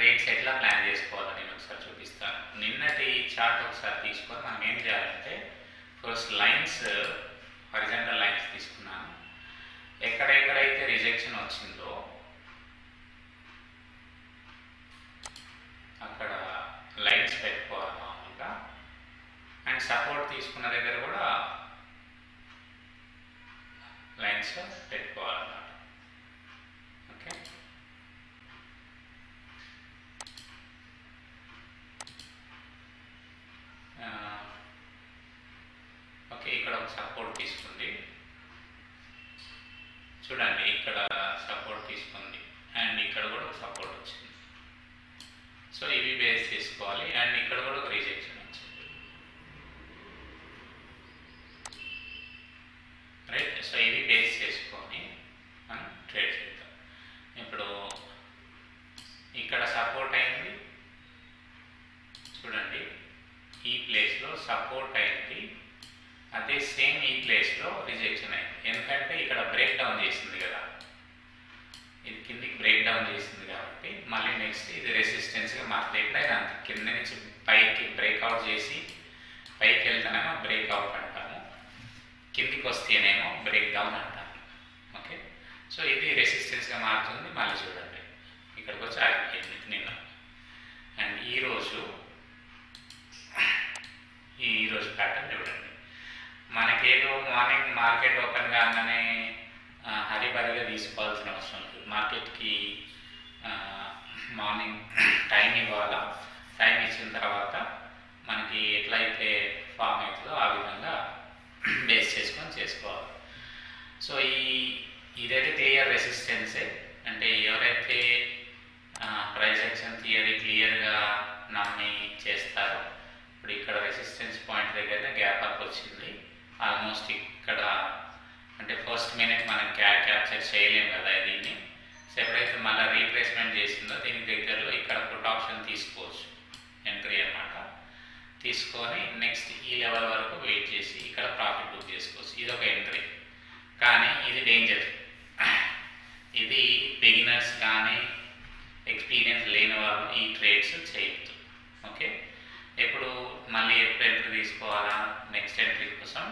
Trades ఎట్లా plan చేసుకోవాలో నేను ఒకసారి చూపిస్తాను. నిన్నటి చార్ట్ ఒకసారి తీసుకొని మనం ఏం చేయాలంటే ఫస్ట్ లైన్స్, హారిజాంటల్ లైన్స్ తీసుకున్నాను. ఎక్కడెక్కడైతే రిజెక్షన్ వచ్చిందో అక్కడ లైన్స్ పెట్టుకోవాలి మామూలుగా. అండ్ సపోర్ట్ తీసుకున్న దగ్గర కూడా లైన్స్ పెట్టుకోవాలన్నమాట. ఓకే, ఓకే ఇక్కడ ఒక సపోర్ట్ తీసుకుంది చూడండి, ఇక్కడ సపోర్ట్ తీసుకుంది అండ్ ఇక్కడ కూడా ఒక సపోర్ట్ వచ్చింది. సో ఇవి బేస్ చేసుకోవాలి. అండ్ ఇక్కడ కూడా ఒక రిజెక్షన్ వచ్చింది, రైట్. సో ఇవి బేస్ చేసుకొని మనం ట్రేడ్ చేద్దాం. ఇప్పుడు ఇక్కడ సపోర్ట్ అయింది చూడండి, ఈ ప్లేస్లో సపోర్ట్ అయింది, అదే సేమ్ ఈ ప్లేస్లో రిజెక్షన్ అయింది. ఎందుకంటే ఇక్కడ బ్రేక్ డౌన్ చేసింది కదా, ఇది కిందికి బ్రేక్ డౌన్ చేసింది కాబట్టి మళ్ళీ నెక్స్ట్ ఇది రెసిస్టెన్స్గా మారుతుంది. ఎప్పుడైనా అంతే, కింద నుంచి పైకి బ్రేక్అవుట్ చేసి పైకి వెళ్తానేమో బ్రేక్అవుట్ అంటాము, కిందికి వస్తేనేమో బ్రేక్ డౌన్ అంటాము. ఓకే, సో ఇది రెసిస్టెన్స్గా మారుతుంది. మళ్ళీ చూడండి ఇక్కడికి వచ్చి ఆగిపోయింది నిన్న. అండ్ ఈరోజు ప్యాటర్న్ చూడండి, మనకేదో మార్నింగ్ మార్కెట్ ఓపెన్ కాగానే హరిబరిగా తీసుకోవాల్సిన అవసరం లేదు. మార్కెట్కి మార్నింగ్ టైం ఇవ్వాలా, టైం ఇచ్చిన తర్వాత మనకి ఎట్లయితే ఫామ్ అవుతుందో ఆ విధంగా బేస్ చేసుకొని చేసుకోవాలి. సో ఇదైతే క్లియర్ రెసిస్టెన్సే. అంటే ఎవరైతే ప్రైస్ యాక్షన్ థియరీ క్లియర్గా నమ్మి చేస్తారో, ఇప్పుడు ఇక్కడ రెసిస్టెన్స్ పాయింట్ దగ్గర గ్యాప్ అప్ వచ్చింది ఆల్మోస్ట్. ఇక్కడ అంటే ఫస్ట్ మినిట్ మనం క్యాప్చర్ చేయలేము కదా దీన్ని. సో ఎప్పుడైతే మళ్ళీ రీట్రేస్మెంట్ చేసిందో దీని దగ్గరలో ఇక్కడ పుట్ ఆప్షన్ తీసుకోవచ్చు, ఎంట్రీ అన్నమాట. తీసుకొని నెక్స్ట్ ఈ లెవెల్ వరకు వెయిట్ చేసి ఇక్కడ ప్రాఫిట్ బుక్ చేసుకోవచ్చు. ఇది ఒక ఎంట్రీ. కానీ ఇది డేంజర్, ఇది బిగినర్స్ కానీ ఎక్స్పీరియన్స్ లేని వాళ్ళు ఈ ట్రేడ్స్ చేయొద్దు. ఓకే, ఎప్పుడు మళ్ళీ ఎప్పుడు ఎంట్రీ తీసుకోవాలా నెక్స్ట్ ఎంట్రీ కోసం.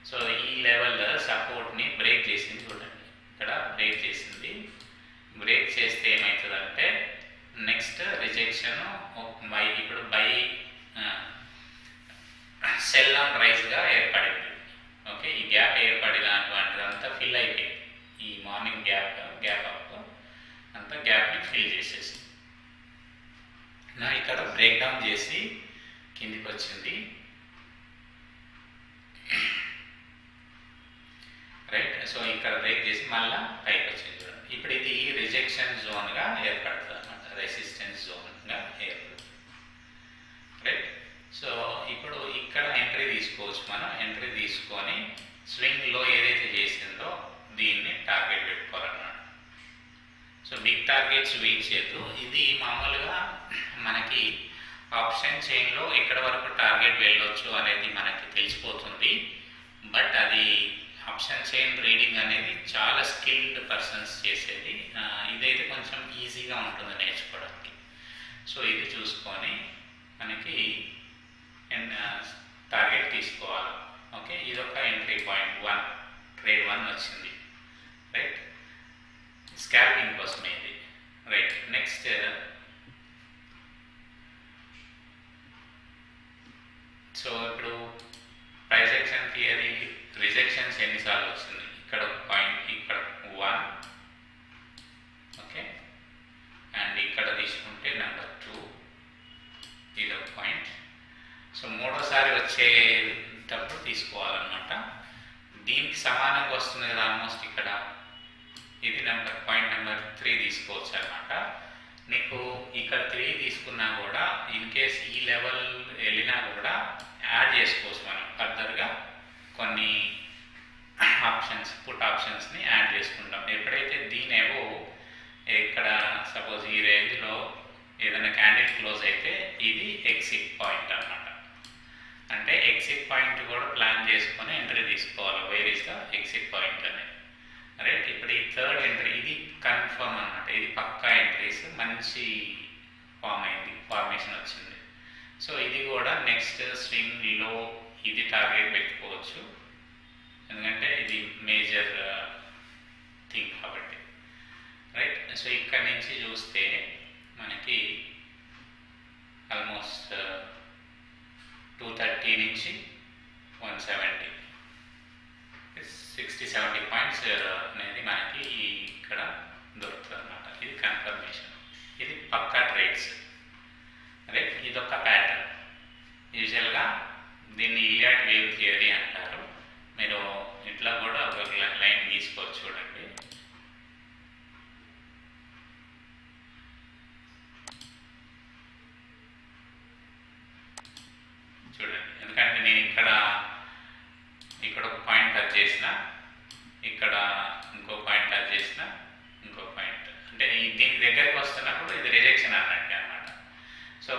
సో ఈ లెవెల్ సపోర్ట్ని బ్రేక్ చేసింది చూడండి, ఇక్కడ బ్రేక్ చేసింది. బ్రేక్ చేస్తే ఏమవుతుందంటే నెక్స్ట్ రిజెక్షన్ ఇప్పుడు బై సెల్ ఆన్ రైజ్గా ఏర్పడింది. ఓకే, ఈ గ్యాప్ ఏర్పడినటువంటిదంతా ఫిల్ అయిపోయింది. ఈ మార్నింగ్ గ్యాప్ అప్ అంతా గ్యాప్ని ఫిల్ చేసేసి ఇక్కడ బ్రేక్ డౌన్ చేసి కిందికి వచ్చింది, రైట్. సో ఇక్కడ బ్రేక్ చేసి మళ్ళీ పైకి వచ్చింది చూడండి. ఇప్పుడు ఇది రిజెక్షన్ జోన్గా ఏర్పడుతుంది అన్నమాట, రెసిస్టెన్స్ జోన్గా ఏర్పడుతుంది, రైట్. సో ఇప్పుడు ఇక్కడ ఎంట్రీ తీసుకోవచ్చు. మనం ఎంట్రీ తీసుకొని స్వింగ్లో ఏదైతే చేసిందో దీన్ని టార్గెట్ పెట్టుకోవాలన్నమాట. సో బిగ్ టార్గెట్స్ వెయిట్ చేయొద్దు. ఇది మామూలుగా మనకి ఆప్షన్ చైన్లో ఎక్కడ వరకు టార్గెట్ వెళ్ళొచ్చు అనేది మనకి తెలిసిపోతుంది. బట్ అది ఆప్షన్ చైన్ రీడింగ్ అనేది చాలా స్కిల్డ్ పర్సన్స్ చేసేది. ఇదైతే కొంచెం ఈజీగా ఉంటుంది నేర్చుకోవడానికి. సో ఇది చూసుకొని మనకి టార్గెట్ తీసుకోవాలి. ఓకే, ఇదొక ఎంట్రీ పాయింట్ 1, ట్రేడ్ 1 వచ్చింది, రైట్. స్కాల్పింగ్ కోసమే ఇది, రైట్. నెక్స్ట్ సో ఇప్పుడు ప్రైస్ యాక్షన్ థియరీ రిజెక్షన్స్ ఎన్నిసార్లు వచ్చింది, ఇక్కడ ఒక పాయింట్, ఇక్కడ 1, ఓకే. అండ్ ఇక్కడ తీసుకుంటే నెంబర్ 2, ఇది ఒక పాయింట్. సో మూడోసారి వచ్చేటప్పుడు తీసుకోవాలన్నమాట. దీనికి సమానంగా వస్తుంది కదా ఆల్మోస్ట్ ఇక్కడ. ఇది పాయింట్ నెంబర్ 3 తీసుకోవచ్చు అనమాట. నీకు ఇక్కడ 3 తీసుకున్నా కూడా ఇన్ కేస్ ఈ లెవెల్ వెళ్ళినా కూడా యాడ్ చేసుకోవచ్చు మనం ఫర్దర్గా కొన్ని ఆప్షన్స్, పుట్ ఆప్షన్స్ని యాడ్ చేసుకుంటాం. ఎప్పుడైతే దీనేవో ఇక్కడ సపోజ్ ఈ రేంజ్లో ఏదైనా క్యాండిడేట్ క్లోజ్ అయితే ఇది ఎగ్జిట్ పాయింట్ అన్నమాట. అంటే ఎగ్జిట్ పాయింట్ కూడా ప్లాన్ చేసుకొని ఎంట్రీ తీసుకోవాలి. Where is the exit point అని, రైట్. ఇప్పుడు ఈ థర్డ్ ఎంట్రీ ఇది కన్ఫర్మ్ అన్నమాట. ఇది పక్కా ఎంట్రీస్, మంచి ఫార్మేషన్ వచ్చింది. సో ఇది కూడా నెక్స్ట్ స్వింగ్లో ఇది టార్గెట్ పెట్టుకోవచ్చు, ఎందుకంటే ఇది మేజర్ థింగ్ కాబట్టి, రైట్. సో ఇక్కడ నుంచి చూస్తే మనకి ఆల్మోస్ట్ 230 నుంచి 170 60-70 పాయింట్స్ అనేది మనకి ఇక్కడ దొరుకుతుంది అన్నమాట. ఇది కన్ఫర్మేషన్, ఇది పక్కా ట్రేడ్స్, రైట్. ఇదొక ప్యాటర్న్. యూజువల్గా దీన్ని ఇలియాడ్ వేవ్ థియరీ అంటారు. మీరు ఇట్లా కూడా ఒక లైన్ గీసుకోవచ్చు, చూడండి. చూడండి, ఎందుకంటే నేను ఇక్కడ ఒక పాయింట్ టచ్ చేసిన, ఇక్కడ ఇంకో పాయింట్ టచ్ చేసిన, ఇంకో పాయింట్, అంటే దీని దగ్గరికి వస్తున్నప్పుడు ఇది రిజెక్షన్ అన్నట్టు అనమాట. సో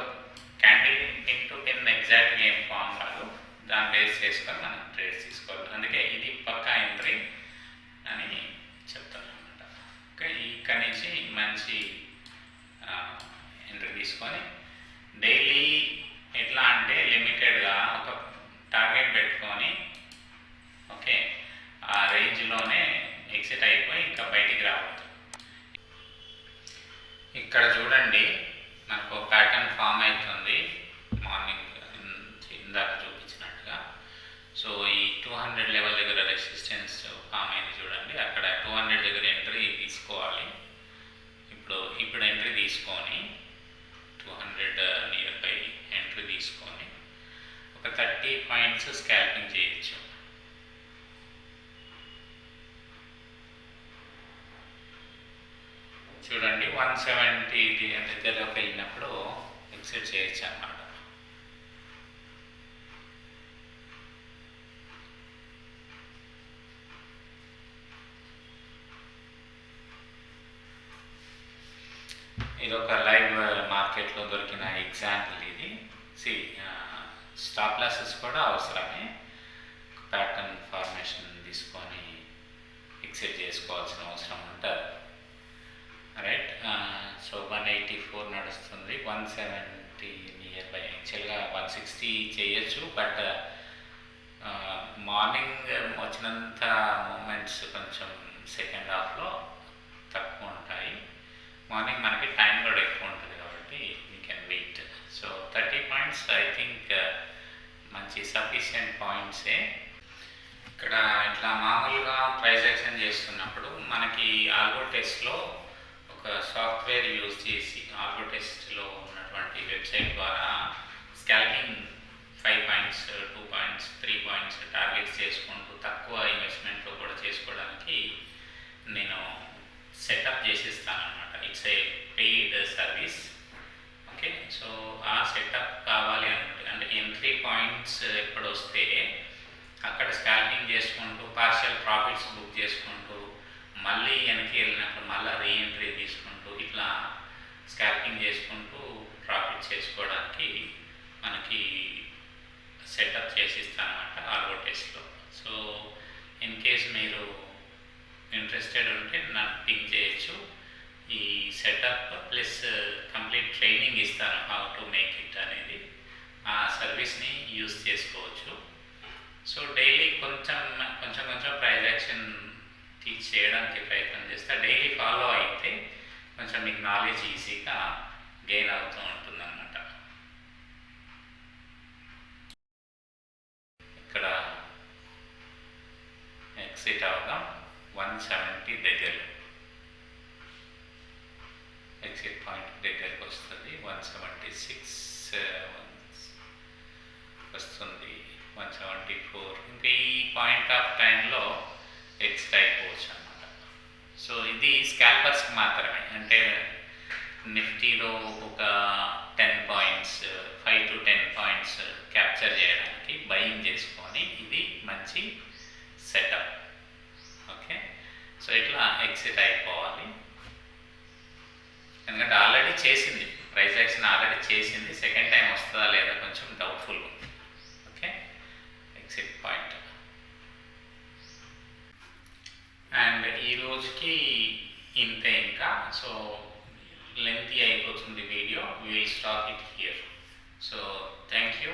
క్యాండిల్ ఇంటూ పిన్ ఎగ్జాక్ట్గా ఏం ఫామ్ కాదు, దాన్ని బేస్ చేసుకొని మనం ట్రేడ్స్ తీసుకోవాలి. అందుకే ఇది పక్కా ఎంట్రీ అని చెప్తాను అనమాట. ఓకే, ఇక్కడ నుంచి మంచి ఎంట్రీ తీసుకొని డైలీ ఎట్లా అంటే లిమిటెడ్గా ఒక టార్గెట్ పెట్టుకొని, ఓకే, ఆ రేంజ్లోనే ఎగ్జిట్ అయిపోయి ఇంకా బయటికి రావద్దు. ఇక్కడ చూడండి, మనకు ప్యాటర్న్ ఫామ్ అవుతుంది మార్నింగ్ ఇందాక చూపించినట్టుగా. సో ఈ 200 లెవెల్ దగ్గర రెసిస్టెన్స్ ఫామ్ అయింది చూడండి. అక్కడ 200 దగ్గర ఎంట్రీ తీసుకోవాలి. ఇప్పుడు ఎంట్రీ తీసుకొని 200 నియర్ బై ఎంట్రీ తీసుకొని ఒక 30 పాయింట్స్ స్కాల్పింగ్ చేయొచ్చు. చూడండి, 170 దగ్గరలోకి వెళ్ళినప్పుడు ఎగ్జిట్ చేయొచ్చు అన్నమాట. ఇది ఒక లైవ్ మార్కెట్లో దొరికిన ఎగ్జాంపుల్ ఇది. స్టాప్ లాసెస్ కూడా అవసరమే. ప్యాటర్న్ ఫార్మేషన్ తీసుకొని ఎగ్జిట్ చేసుకోవాల్సిన అవసరం ఉంటుంది, రైట్. సో 184 నడుస్తుంది, 170 నియర్ బై. యాక్చువల్గా 160 చేయొచ్చు, బట్ మార్నింగ్ వచ్చినంత మూమెంట్స్ కొంచెం సెకండ్ హాఫ్లో తక్కువ ఉంటాయి. మార్నింగ్ మనకి టైం కూడా ఎక్కువ ఉంటుంది కాబట్టి we can wait. So 30 points I think మంచి సఫిషియంట్ పాయింట్సే. ఇక్కడ ఇట్లా మామూలుగా ప్రైస్ యాక్షన్ చేస్తున్నప్పుడు మనకి ఆల్గో టెస్ట్లో ఒక సాఫ్ట్వేర్ యూజ్ చేసి, ఆల్గో టెస్ట్లో ఉన్నటువంటి వెబ్సైట్ ద్వారా scalping 5 points 2 points 3 points targets చేసుకుంటూ తక్కువ ఇన్వెస్ట్మెంట్లో కూడా చేసుకోవడానికి నేను సెటప్ చేసిస్తాను అనమాట. It's a paid service. Okay, so ఆ సెటప్ కావాలి అంటే ఎంట్రీ పాయింట్స్ ఎప్పుడు వస్తే అక్కడ స్కాల్పింగ్ చేసుకుంటూ పార్షియల్ ప్రాఫిట్స్ బుక్ చేసుకుంటూ మళ్ళీ వెనక్కి వెళ్ళినప్పుడు మళ్ళీ రీఎంట్రీ తీసుకుంటూ ఇట్లా స్కాల్పింగ్ చేసుకుంటూ ప్రాఫిట్ చేసుకోవడానికి మనకి సెటప్ చేసిస్తానమాట ఆల్గో టెస్ట్లో. సో ఇన్ కేస్ మీరు ఇంట్రెస్టెడ్ ఉంటే నాకు పింక్ చేయొచ్చు. ఈ సెటప్ ప్లస్ కంప్లీట్ ట్రైనింగ్ ఇస్తాను, హౌ టు మేక్ ఇట్ అనేది. ఆ సర్వీస్ని యూజ్ చేసుకోవచ్చు. సో డైలీ కొంచెం ప్రైస్ యాక్షన్ టీచ్ చేయడానికి ప్రయత్నం చేస్తా. డైలీ ఫాలో అయితే కొంచెం మీకు నాలెడ్జ్ ఈజీగా గెయిన్ అవుతూ ఉంటుందన్నమాట. ఇక్కడ ఎగ్జిట్ అవుదాం 170 దగ్గర, ఎగ్జిట్ పాయింట్ దగ్గరకు వస్తుంది. 176 వస్తుంది, 174. ఇంకా ఈ పాయింట్ ఆఫ్ టైంలో ఎగ్జిట్ అయిపోవచ్చు అన్నమాట. సో ఇది స్కాల్పర్స్కి మాత్రమే. అంటే నిఫ్టీలో ఒక 10 పాయింట్స్ 5 to 10 పాయింట్స్ క్యాప్చర్ చేయడానికి బయింగ్ చేసుకొని ఇది మంచి సెటప్. ఓకే, సో ఇట్లా ఎగ్జిట్ అయిపోవాలి. ఎందుకంటే ఆల్రెడీ చేసింది, ప్రైస్ యాక్షన్ ఆల్రెడీ చేసింది. సెకండ్ టైం వస్తుందా లేదా కొంచెం డౌట్ఫుల్ ఉంది. Okay, exit point. అండ్ ఈ రోజుకి ఇంతే. ఇంకా సో లెంతీ అయిపోతుంది video. Will stop it here. So thank you.